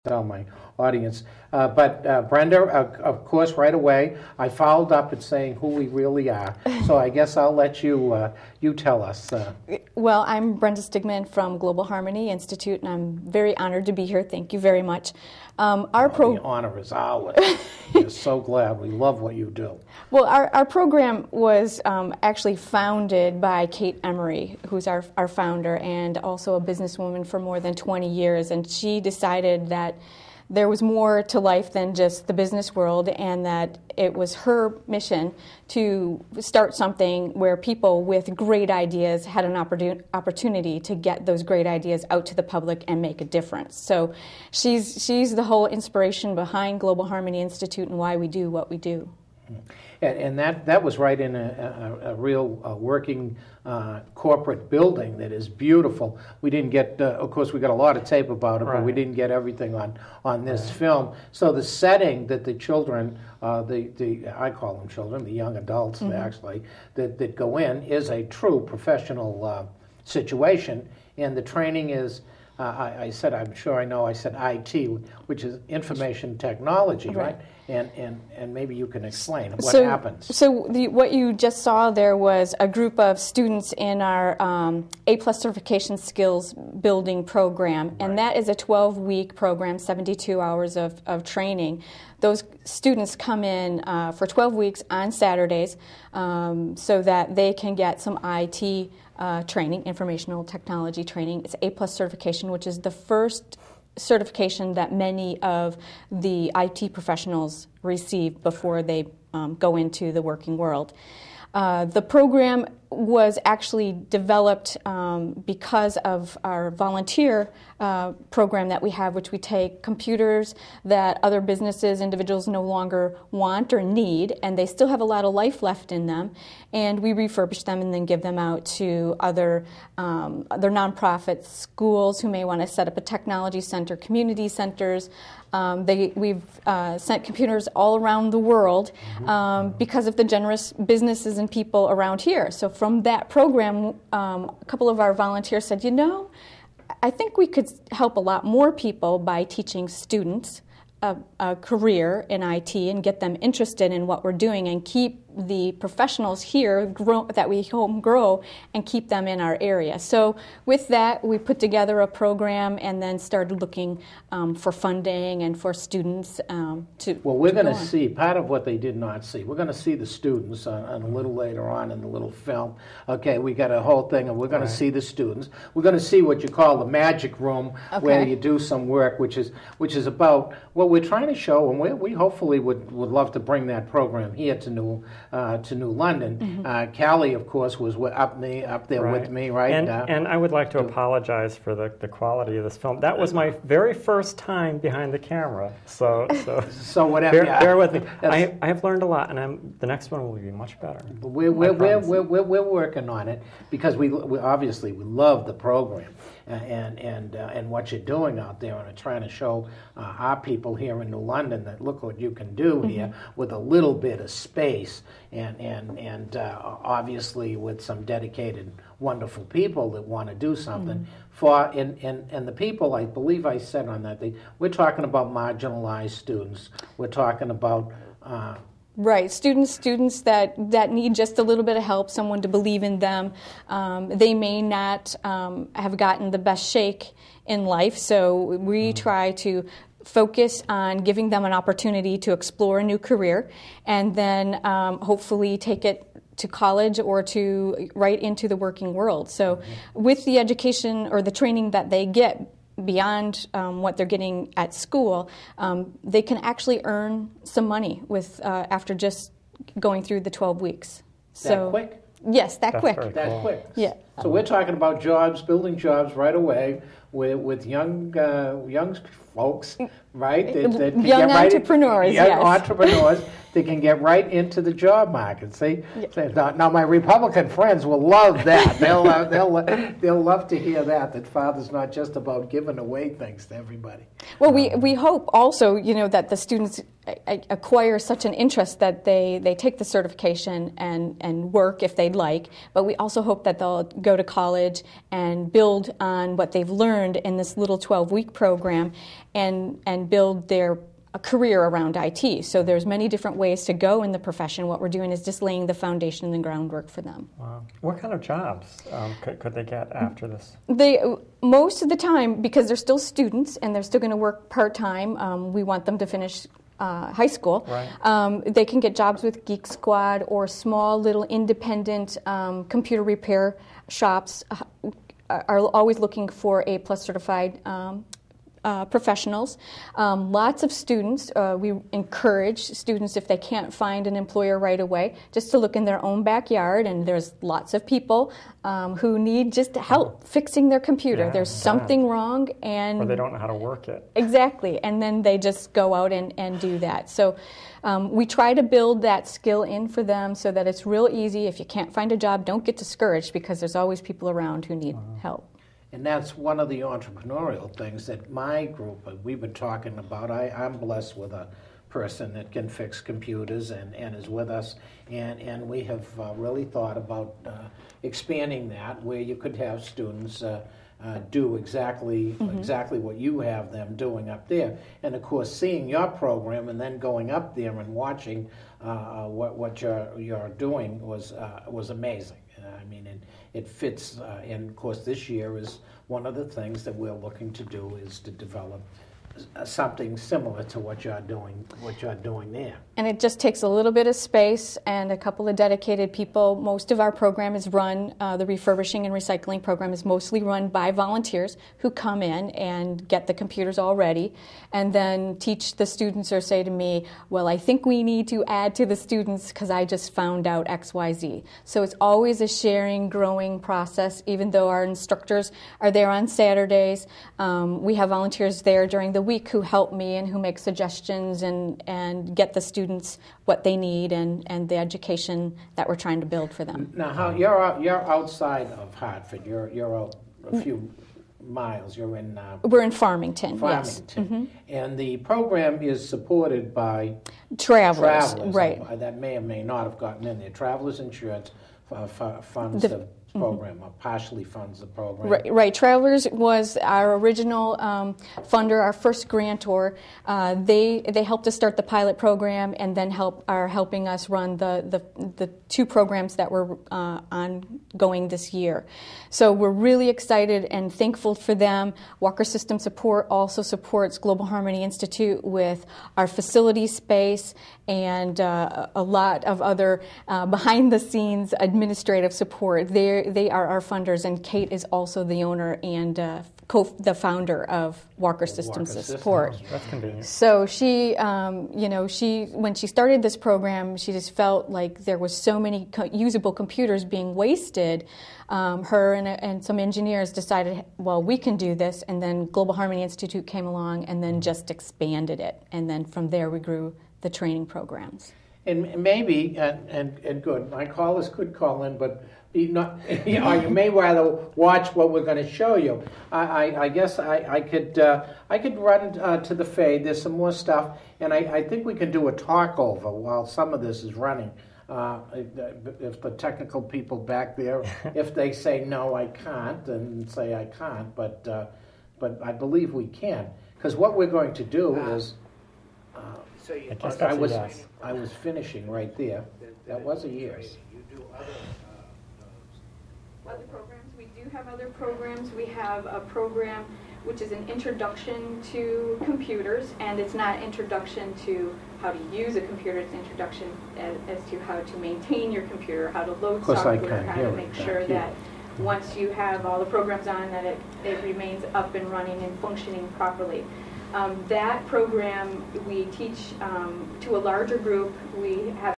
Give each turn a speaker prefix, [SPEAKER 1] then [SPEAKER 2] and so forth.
[SPEAKER 1] tell my audience. But Brenda, of course, right away, I followed up at saying who we really are. So I guess I'll let you you tell us.
[SPEAKER 2] Well, I'm Brenda Stigman from Global Harmony Institute, and I'm very honored to be here. Thank you very much.
[SPEAKER 1] The honor is ours. We're so glad. We love what you do.
[SPEAKER 2] Well, our program was actually founded by Kate Emery, who's our founder, and also a businesswoman for more than 20 years. And she decided that there was more to life than just the business world, and that it was her mission to start something where people with great ideas had an opportunity to get those great ideas out to the public and make a difference. So she's the whole inspiration behind Global Harmony Institute and why we do what we do.
[SPEAKER 1] And that was right in a real working corporate building that is beautiful. We didn't get, of course, we got a lot of tape about it, but we didn't get everything on this film. So the setting that the children, I call them children, the young adults actually, that go in is a true professional situation, and the training is. I said, I'm sure I know, I said IT, which is information technology, right? And maybe you can explain what happens.
[SPEAKER 2] So what you just saw there was a group of students in our A+ certification skills building program, and that is a 12-week program, 72 hours of training. Those students come in for 12 weeks on Saturdays so that they can get some IT training, informational technology training. It's A+ certification, which is the first certification that many of the IT professionals receive before they go into the working world. The program was actually developed because of our volunteer program that we have, which we take computers that other businesses, individuals no longer want or need, and they still have a lot of life left in them, and we refurbish them and then give them out to other nonprofit schools who may want to set up a technology center, community centers. We've sent computers all around the world because of the generous businesses and people around here. So from that program, a couple of our volunteers said, you know, I think we could help a lot more people by teaching students a career in IT and get them interested in what we're doing and keep the professionals here that we home grow and keep them in our area. So with that, we put together a program and then started looking for funding and for students to.
[SPEAKER 1] Well, we're going to see part of what they did not see. We're going to see the students a little later on in the little film. Okay, we got a whole thing, and we're going to see the students. We're going to see what you call the magic room, where you do some work, which is about what we're trying to show, and we hopefully would love to bring that program here to New London. Callie, of course, was up there with me, right?
[SPEAKER 3] And I would like to apologize for the quality of this film. That was my very first time behind the camera, so
[SPEAKER 1] whatever.
[SPEAKER 3] Bear with me. I have learned a lot, and the next one will be much better.
[SPEAKER 1] We're working on it because we obviously we love the program and what you're doing out there, and are trying to show our people here in New London that look what you can do here with a little bit of space, and obviously with some dedicated, wonderful people that want to do something and the people, I believe I said on that, we're talking about marginalized students. We're talking about
[SPEAKER 2] right, students that need just a little bit of help, someone to believe in them. They may not have gotten the best shake in life, so we try to focus on giving them an opportunity to explore a new career, and then hopefully take it to college or to right into the working world. So with the education or the training that they get beyond what they're getting at school, they can actually earn some money with after just going through the 12 weeks.
[SPEAKER 1] That quick?
[SPEAKER 2] Yes, that quick.
[SPEAKER 1] That quick.
[SPEAKER 2] Yeah.
[SPEAKER 1] So we're talking about jobs, building jobs right away with young folks, right? That
[SPEAKER 2] young entrepreneurs,
[SPEAKER 1] young entrepreneurs that can get right into the job market. See, now my Republican friends will love that. They'll love to hear that father's not just about giving away things to everybody.
[SPEAKER 2] Well, we hope also, that the students acquire such an interest that they take the certification and work if they'd like, but we also hope that they'll go to college and build on what they've learned in this little 12-week program and build their a career around IT. So there's many different ways to go in the profession. What we're doing is just laying the foundation and the groundwork for them.
[SPEAKER 3] Wow. What kind of jobs could they get after this?
[SPEAKER 2] Most of the time, because they're still students and they're still going to work part-time, we want them to finish high school.
[SPEAKER 3] Right.
[SPEAKER 2] They can get jobs with Geek Squad or small little independent computer repair shops are always looking for A+ certified professionals. Lots of students, we encourage students, if they can't find an employer right away, just to look in their own backyard, and there's lots of people who need just help fixing their computer.
[SPEAKER 3] Yeah,
[SPEAKER 2] there's something wrong, and
[SPEAKER 3] or they don't know how to work it.
[SPEAKER 2] Exactly, and then they just go out and do that. So we try to build that skill in for them so that it's real easy. If you can't find a job, don't get discouraged, because there's always people around who need help.
[SPEAKER 1] And that's one of the entrepreneurial things that my group, we've been talking about. I'm blessed with a person that can fix computers and is with us. And we have really thought about expanding that, where you could have students do exactly what you have them doing up there. And of course, seeing your program and then going up there and watching what you're doing was amazing. I mean, it fits, and of course this year is one of the things that we're looking to do is to develop something similar to what you're doing there.
[SPEAKER 2] And it just takes a little bit of space and a couple of dedicated people. Most of our program is run, the refurbishing and recycling program is mostly run by volunteers who come in and get the computers all ready and then teach the students or say to me, well, I think we need to add to the students because I just found out XYZ. So it's always a sharing, growing process, even though our instructors are there on Saturdays. We have volunteers there during the week who help me and who make suggestions and get the students what they need and the education that we're trying to build for them.
[SPEAKER 1] Now, how you're outside of Hartford. You're out a few miles. You're in.
[SPEAKER 2] We're in Farmington.
[SPEAKER 1] Farmington,
[SPEAKER 2] yes. Mm-hmm.
[SPEAKER 1] And the program is supported by
[SPEAKER 2] travelers. Right.
[SPEAKER 1] That may or may not have gotten in there. Travelers Insurance funds the program, or partially funds the program.
[SPEAKER 2] Right. Travelers was our original funder, our first grantor. They helped us start the pilot program and then are helping us run the two programs that were ongoing this year. So we're really excited and thankful for them. Walker System Support also supports Global Harmony Institute with our facility space and a lot of other behind-the-scenes administrative support. They are our funders, and Kate is also the owner and the founder of Walker Systems Support.
[SPEAKER 3] That's convenient.
[SPEAKER 2] So she, when she started this program, she just felt like there was so many usable computers being wasted. Her and some engineers decided, well, we can do this, and then Global Harmony Institute came along and then just expanded it. And then from there we grew the training programs.
[SPEAKER 1] And maybe, and good, my callers could call in, but you may rather watch what we're going to show you. I guess I could run to the fade. There's some more stuff, and I think we can do a talk over while some of this is running. If the technical people back there, if they say no, I can't, then say I can't. But I believe we can, because what we're going to do is. I was finishing right there. That was a yes.
[SPEAKER 4] You do
[SPEAKER 2] other programs. We do have other programs. We have a program which is an introduction to computers, and it's not introduction to how to use a computer. It's introduction as to how to maintain your computer, how to load software, how to make sure that once you have all the programs on, that it remains up and running and functioning properly. That program we teach to a larger group. We have